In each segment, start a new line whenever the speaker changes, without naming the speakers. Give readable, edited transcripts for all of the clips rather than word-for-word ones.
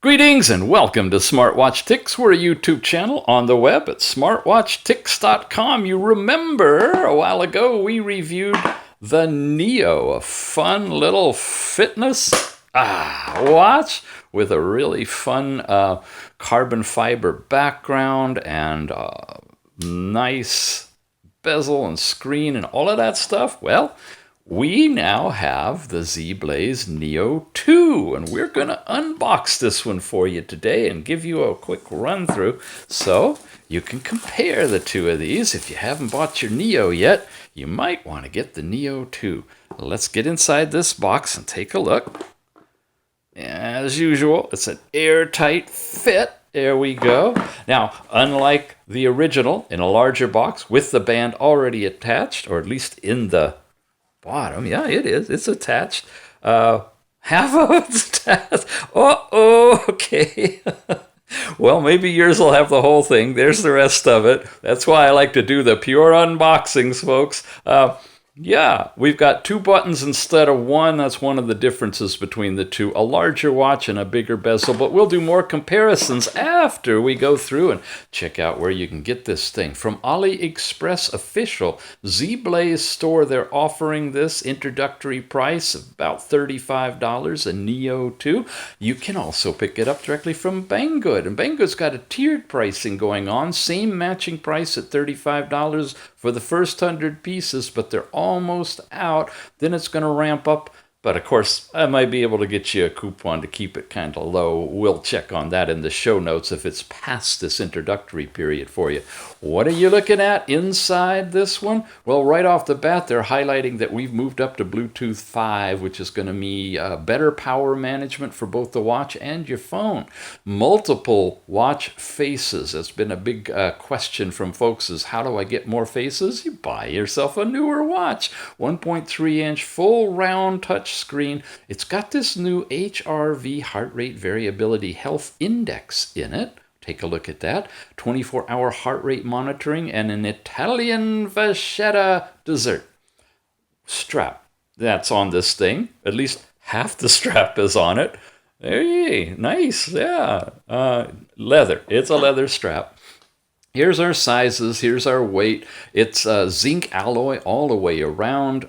Greetings and welcome to Smartwatch Ticks. We're a YouTube channel on the web at smartwatchticks.com. You remember a while ago we reviewed the NEO, a fun little fitness watch with a really fun carbon fiber background and nice bezel and screen and all of that stuff. Well, we now have the ZEBLAZE NEO 2, and we're going to unbox this one for you today and give you a quick run through so you can compare the two of these. If you haven't bought your NEO yet, you might want to get the NEO 2. Let's get inside this box and take a look. As usual, it's an airtight fit. There we go. Now, unlike the original in a larger box with the band already attached, or at least in the bottom, yeah, it is. It's attached. Half of it's attached. Okay. Well, maybe yours will have the whole thing. There's the rest of it. That's why I like to do the pure unboxings, folks. Yeah, we've got two buttons instead of one. That's one of the differences between the two. A larger watch and a bigger bezel, but we'll do more comparisons after we go through and check out where you can get this thing. From AliExpress official ZEBLAZE store, they're offering this introductory price of about $35, a NEO 2. You can also pick it up directly from Banggood, and Banggood's got a tiered pricing going on. Same matching price at $35 for the first 100 pieces, but they're almost out. Then it's going to ramp up. But of course, I might be able to get you a coupon to keep it kind of low. We'll check on that in the show notes if it's past this introductory period for you. What are you looking at inside this one? Well, right off the bat, they're highlighting that we've moved up to Bluetooth 5, which is going to be better power management for both the watch and your phone. Multiple watch faces. That's been a big question from folks is, how do I get more faces? You buy yourself a newer watch. 1.3-inch full round touch screen. It's got this new HRV, heart rate variability health index, in it. Take a look at that. 24-hour heart rate monitoring and an Italian Vacchetta dessert strap. That's on this thing. At least half the strap is on it. Hey, nice. Yeah. Leather. It's a leather strap. Here's our sizes. Here's our weight. It's zinc alloy all the way around.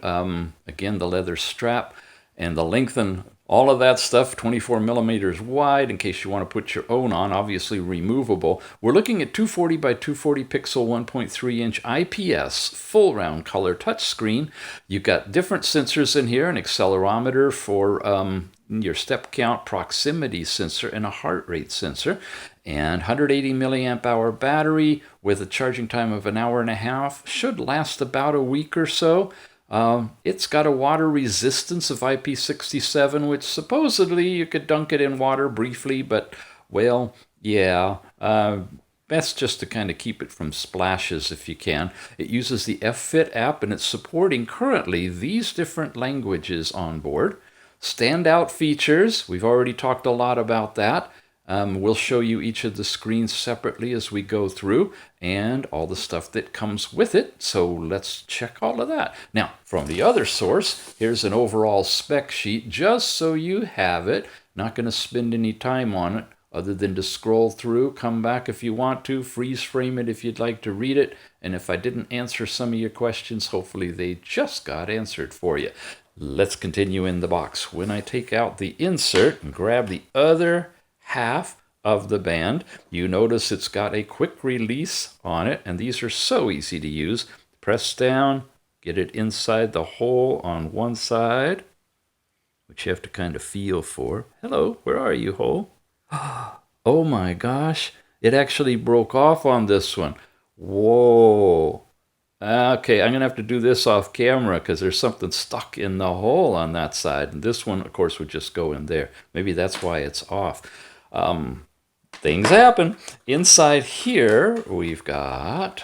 Again, the leather strap. And the length and all of that stuff, 24 millimeters wide, in case you want to put your own on, obviously removable. We're looking at 240 by 240 pixel, 1.3-inch IPS, full round color touchscreen. You've got different sensors in here, an accelerometer for your step count, proximity sensor, and a heart rate sensor. And 180 milliamp hour battery with a charging time of an hour and a half. Should last about a week or so. It's got a water resistance of IP67, which supposedly you could dunk it in water briefly, but, well, yeah, best just to kind of keep it from splashes if you can. It uses the FFit app, and it's supporting currently these different languages on board. Standout features, we've already talked a lot about that. We'll show you each of the screens separately as we go through and all the stuff that comes with it. So let's check all of that. Now, from the other source, here's an overall spec sheet just so you have it. Not going to spend any time on it other than to scroll through, come back if you want to, freeze frame it if you'd like to read it. And if I didn't answer some of your questions, hopefully they just got answered for you. Let's continue in the box. When I take out the insert and grab the other half of the band, you notice it's got a quick release on it, and these are so easy to use. Press down, get it inside the hole on one side, which you have to kind of feel for. Hello, where are you, hole? Oh my gosh, it actually broke off on this one. Whoa. Okay, I'm going to have to do this off camera because there's something stuck in the hole on that side. And this one, of course, would just go in there. Maybe that's why it's off. Things happen. Inside here, we've got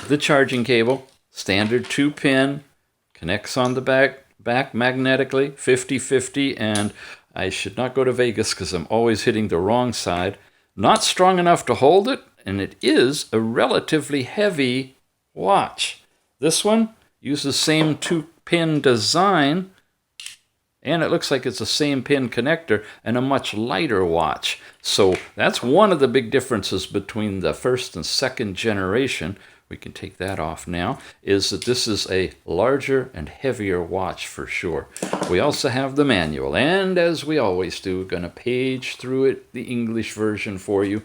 the charging cable, standard 2-pin, connects on the back magnetically, 50-50, and I should not go to Vegas because I'm always hitting the wrong side. Not strong enough to hold it, and it is a relatively heavy watch. This one uses the same 2-pin design, And it looks like it's the same pin connector and a much lighter watch. So that's one of the big differences between the first and second generation. We can take that off now, is that this is a larger and heavier watch for sure. We also have the manual, and as we always do, we're going to page through it, the English version for you.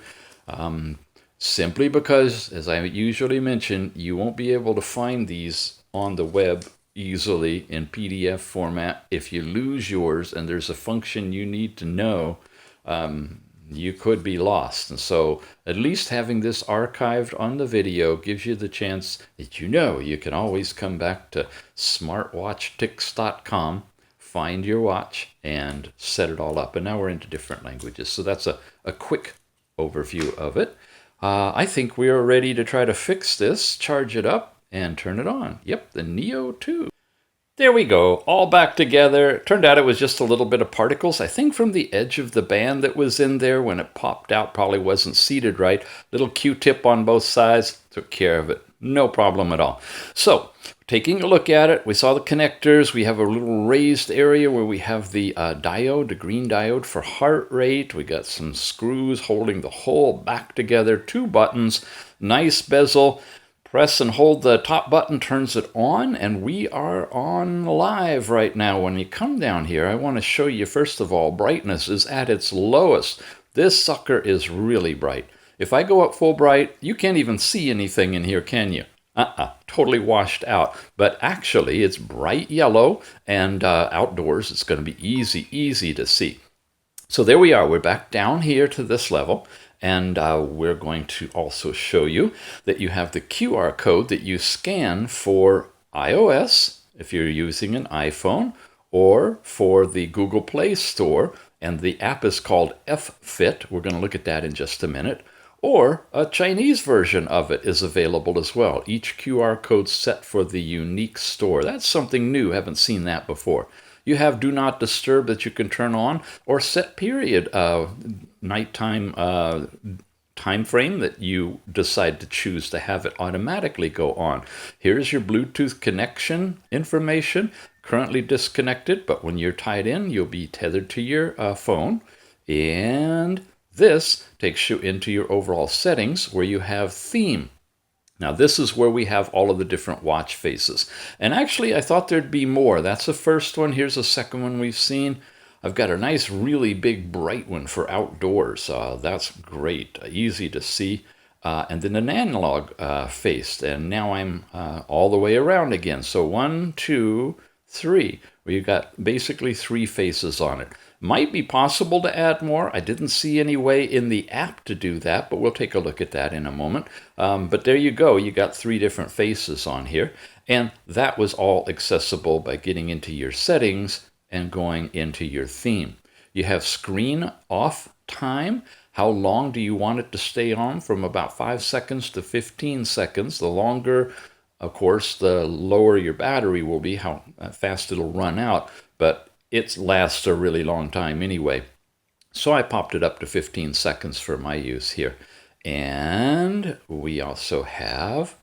Simply because, as I usually mention, you won't be able to find these on the web easily in PDF format. If you lose yours and there's a function you need to know, you could be lost. And so at least having this archived on the video gives you the chance that you can always come back to smartwatchticks.com, find your watch, and set it all up. And now we're into different languages. So that's a quick overview of it. I think we are ready to try to fix this, charge it up, and turn it on. Yep, the Neo 2. There we go, all back together. It turned out it was just a little bit of particles, I think from the edge of the band that was in there when it popped out. Probably wasn't seated right. Little Q-tip on both sides, took care of it. No problem at all. So, taking a look at it, we saw the connectors. We have a little raised area where we have the diode, the green diode for heart rate. We got some screws holding the whole back together. 2 buttons, nice bezel. Press and hold the top button, turns it on, and we are on live right now. When you come down here, I want to show you, first of all, brightness is at its lowest. This sucker is really bright. If I go up full bright, you can't even see anything in here, can you? Totally washed out. But actually, it's bright yellow, and outdoors, it's going to be easy to see. So there we are. We're back down here to this level. And we're going to also show you that you have the QR code that you scan for iOS, if you're using an iPhone, or for the Google Play Store. And the app is called F-Fit. We're going to look at that in just a minute. Or a Chinese version of it is available as well. Each QR code set for the unique store. That's something new. Haven't seen that before. You have Do Not Disturb that you can turn on, or set period nighttime time frame that you decide to choose to have it automatically go on. Here's your Bluetooth connection information. Currently disconnected, but when you're tied in, you'll be tethered to your phone. And this takes you into your overall settings where you have theme. Now this is where we have all of the different watch faces. And actually I thought there'd be more. That's the first one. Here's the second one we've seen. I've got a nice really big bright one for outdoors. That's great. Easy to see. And then an analog face. And now I'm all the way around again. So 1, 2, 3. We've got basically 3 faces on it. Might be possible to add more. I didn't see any way in the app to do that, but we'll take a look at that in a moment. But there you go. You got 3 different faces on here. And that was all accessible by getting into your settings and going into your theme. You have screen off time. How long do you want it to stay on? From about 5 seconds to 15 seconds. The longer, of course, the lower your battery will be, how fast it'll run out. But it lasts a really long time anyway. So I popped it up to 15 seconds for my use here. And we also have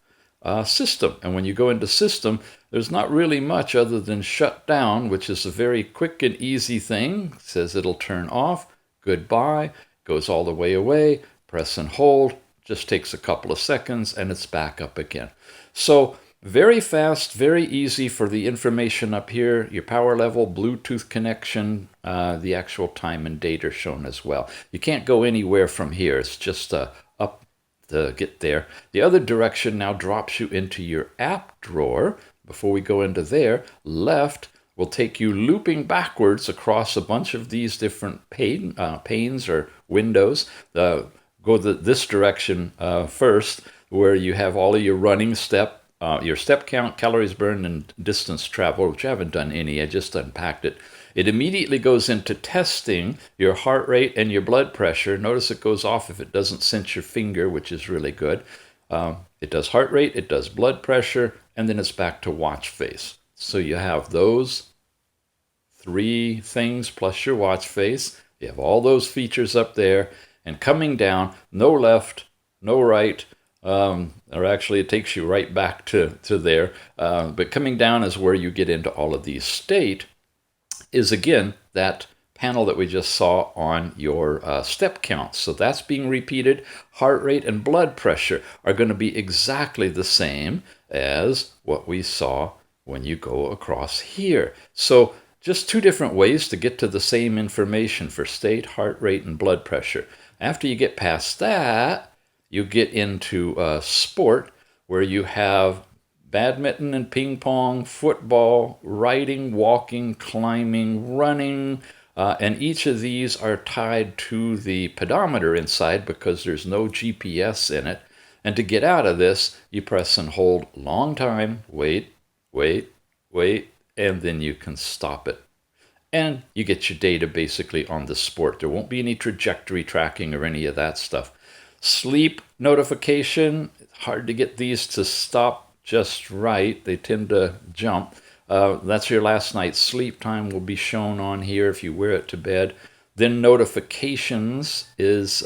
a system. And when you go into system, there's not really much other than shut down, which is a very quick and easy thing. It says it'll turn off, goodbye, goes all the way away, press and hold, just takes a couple of seconds and it's back up again. So very fast, very easy for the information up here. Your power level, Bluetooth connection, the actual time and date are shown as well. You can't go anywhere from here. It's just up to get there. The other direction now drops you into your app drawer. Before we go into there, left will take you looping backwards across a bunch of these different panes or windows. Go this direction first, where you have all of your running step, your step count, calories burned, and distance traveled, which I haven't done any. I just unpacked it. It immediately goes into testing your heart rate and your blood pressure. Notice it goes off if it doesn't sense your finger, which is really good. It does heart rate, it does blood pressure, and then it's back to watch face. So you have those 3 things plus your watch face. You have all those features up there. And coming down, no left, no right, or actually it takes you right back to there. But coming down is where you get into all of these state is, again, that panel that we just saw on your step count. So that's being repeated. Heart rate and blood pressure are going to be exactly the same as what we saw when you go across here. So just two different ways to get to the same information for state, heart rate, and blood pressure. After you get past that, you get into sport, where you have badminton and ping pong, football, riding, walking, climbing, running, and each of these are tied to the pedometer inside because there's no GPS in it. And to get out of this, you press and hold long time, wait, wait, wait, and then you can stop it. And you get your data basically on the sport. There won't be any trajectory tracking or any of that stuff. Sleep notification, hard to get these to stop just right. They tend to jump. That's your last night's sleep time will be shown on here if you wear it to bed. Then notifications is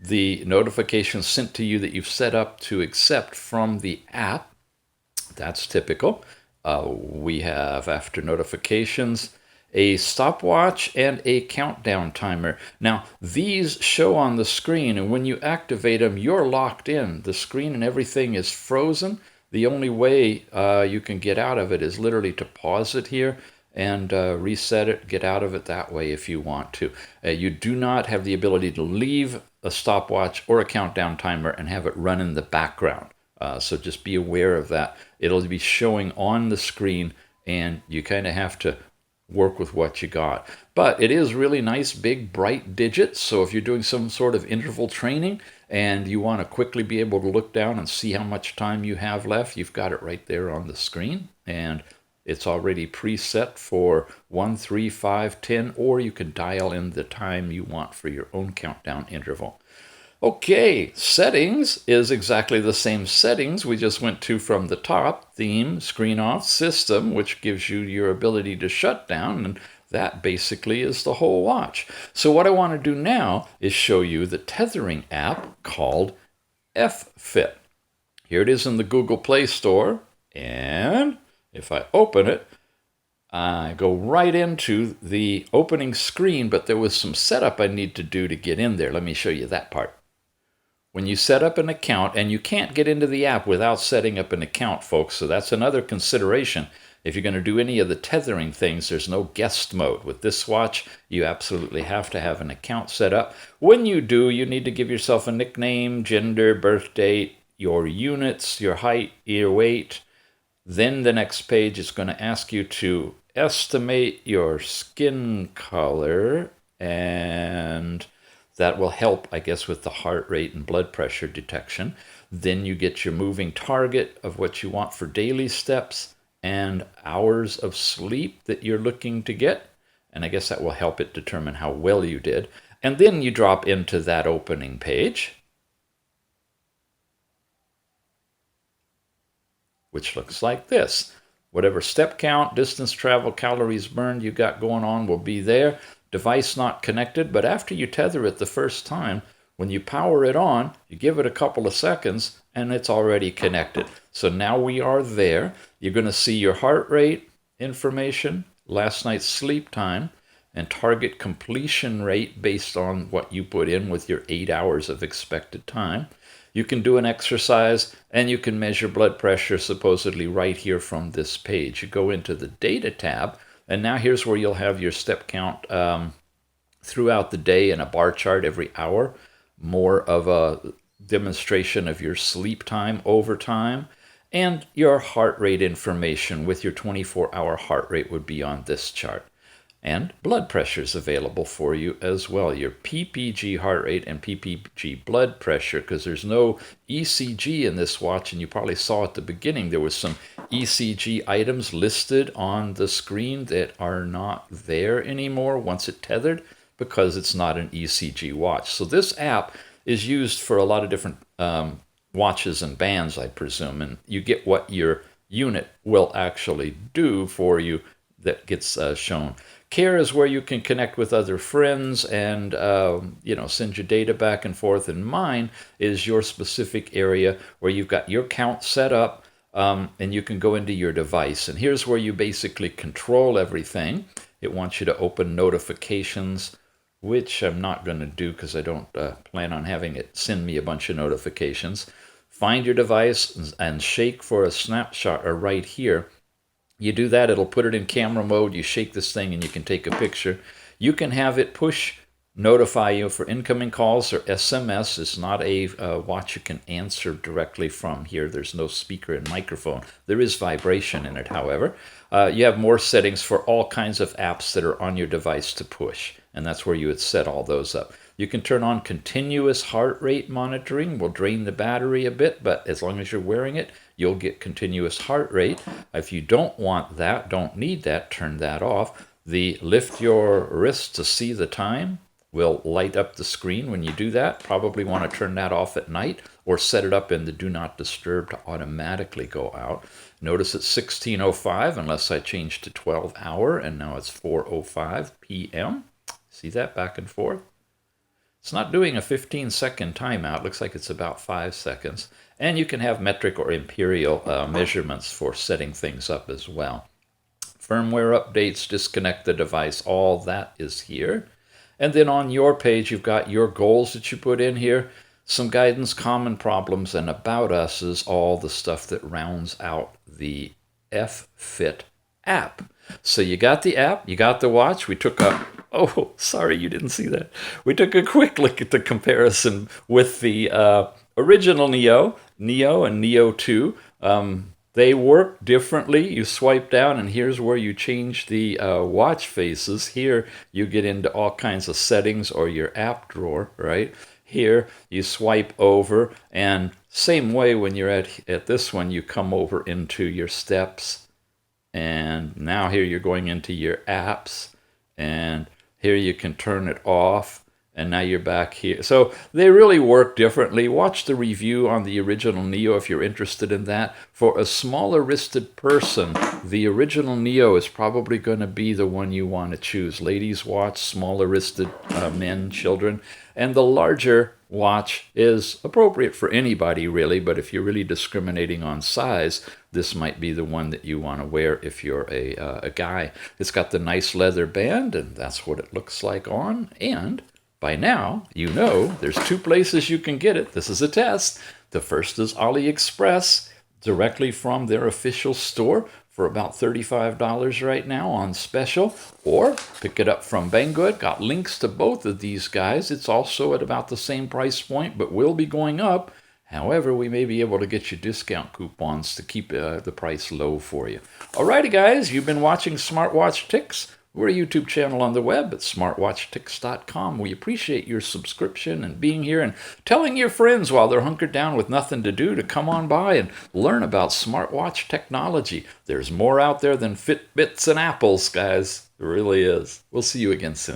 the notifications sent to you that you've set up to accept from the app. That's typical. We have, after notifications, a stopwatch and a countdown timer. Now, these show on the screen, and when you activate them, you're locked in. The screen and everything is frozen. The only way you can get out of it is literally to pause it here and reset it, get out of it that way if you want to. You do not have the ability to leave a stopwatch or a countdown timer and have it run in the background. So just be aware of that. It'll be showing on the screen, and you kind of have to work with what you got. But it is really nice, big, bright digits. So if you're doing some sort of interval training and you want to quickly be able to look down and see how much time you have left, you've got it right there on the screen. And it's already preset for 1, 3, 5, 10, or you can dial in the time you want for your own countdown interval. Okay, settings is exactly the same settings we just went to from the top. Theme, screen off, system, which gives you your ability to shut down, and that basically is the whole watch. So what I want to do now is show you the tethering app called F-Fit. Here it is in the Google Play Store, and if I open it, I go right into the opening screen, but there was some setup I need to do to get in there. Let me show you that part. When you set up an account, and you can't get into the app without setting up an account, folks, so that's another consideration. If you're going to do any of the tethering things, there's no guest mode. With this watch, you absolutely have to have an account set up. When you do, you need to give yourself a nickname, gender, birth date, your units, your height, your weight. Then the next page is going to ask you to estimate your skin color, and that will help, I guess, with the heart rate and blood pressure detection. Then you get your moving target of what you want for daily steps and hours of sleep that you're looking to get. And I guess that will help it determine how well you did. And then you drop into that opening page, which looks like this. Whatever step count, distance traveled, calories burned you got going on will be there. Device not connected, but after you tether it the first time, when you power it on, you give it a couple of seconds, and it's already connected. So now we are there. You're going to see your heart rate information, last night's sleep time, and target completion rate based on what you put in with your 8 hours of expected time. You can do an exercise, and you can measure blood pressure supposedly right here from this page. You go into the data tab, and now here's where you'll have your step count throughout the day and a bar chart every hour. More of a demonstration of your sleep time over time. And your heart rate information with your 24-hour heart rate would be on this chart. And blood pressure is available for you as well. Your PPG heart rate and PPG blood pressure, because there's no ECG in this watch, and you probably saw at the beginning there was some ECG items listed on the screen that are not there anymore once it tethered, because it's not an ECG watch. So this app is used for a lot of different watches and bands, I presume, and you get what your unit will actually do for you that gets shown. Care is where you can connect with other friends and send your data back and forth. And mine is your specific area where you've got your count set up, and you can go into your device. And here's where you basically control everything. It wants you to open notifications, which I'm not going to do because I don't plan on having it send me a bunch of notifications. Find your device and shake for a snapshot, or right here. You do that, it'll put it in camera mode. You shake this thing and you can take a picture. You can have it push notify you for incoming calls or SMS. It's not a watch you can answer directly from here. There's no speaker and microphone. There is vibration in it, however. You have more settings for all kinds of apps that are on your device to push, and that's where you would set all those up. You can turn on continuous heart rate monitoring. Will drain the battery a bit, but as long as you're wearing it, you'll get continuous heart rate. If you don't want that, don't need that, turn that off. The lift your wrist to see the time will light up the screen when you do that. Probably want to turn that off at night or set it up in the do not disturb to automatically go out. Notice it's 16:05 unless I change to 12 hour, and now it's 4:05 p.m. See that back and forth? It's not doing a 15-second timeout. Looks like it's about 5 seconds. And you can have metric or imperial measurements for setting things up as well. Firmware updates, disconnect the device, all that is here. And then on your page, you've got your goals that you put in here, some guidance, common problems, and about us is all the stuff that rounds out the F-Fit app. So you got the app, you got the watch. We took a, oh, sorry, you didn't see that. We took a quick look at the comparison with the original NEO and NEO 2. They work differently. You swipe down, and here's where you change the watch faces. Here, you get into all kinds of settings or your app drawer, right? Here, you swipe over, and same way when you're at this one, you come over into your steps, and now here you're going into your apps, and here you can turn it off. And now you're back here. So they really work differently. Watch the review on the original NEO if you're interested in that. For a smaller wristed person, the original NEO is probably going to be the one you want to choose. Ladies watch, smaller wristed men, children. And the larger watch is appropriate for anybody really, but if you're really discriminating on size, this might be the one that you want to wear if you're a guy. It's got the nice leather band, and that's what it looks like on. And by now, you know there's 2 places you can get it. This is a test. The first is AliExpress, directly from their official store for about $35 right now on special. Or pick it up from Banggood. Got links to both of these guys. It's also at about the same price point, but will be going up. However, we may be able to get you discount coupons to keep the price low for you. Alrighty, guys, you've been watching Smartwatch Ticks. We're a YouTube channel on the web at smartwatchticks.com. We appreciate your subscription and being here and telling your friends while they're hunkered down with nothing to do to come on by and learn about smartwatch technology. There's more out there than Fitbits and Apples, guys. There really is. We'll see you again soon.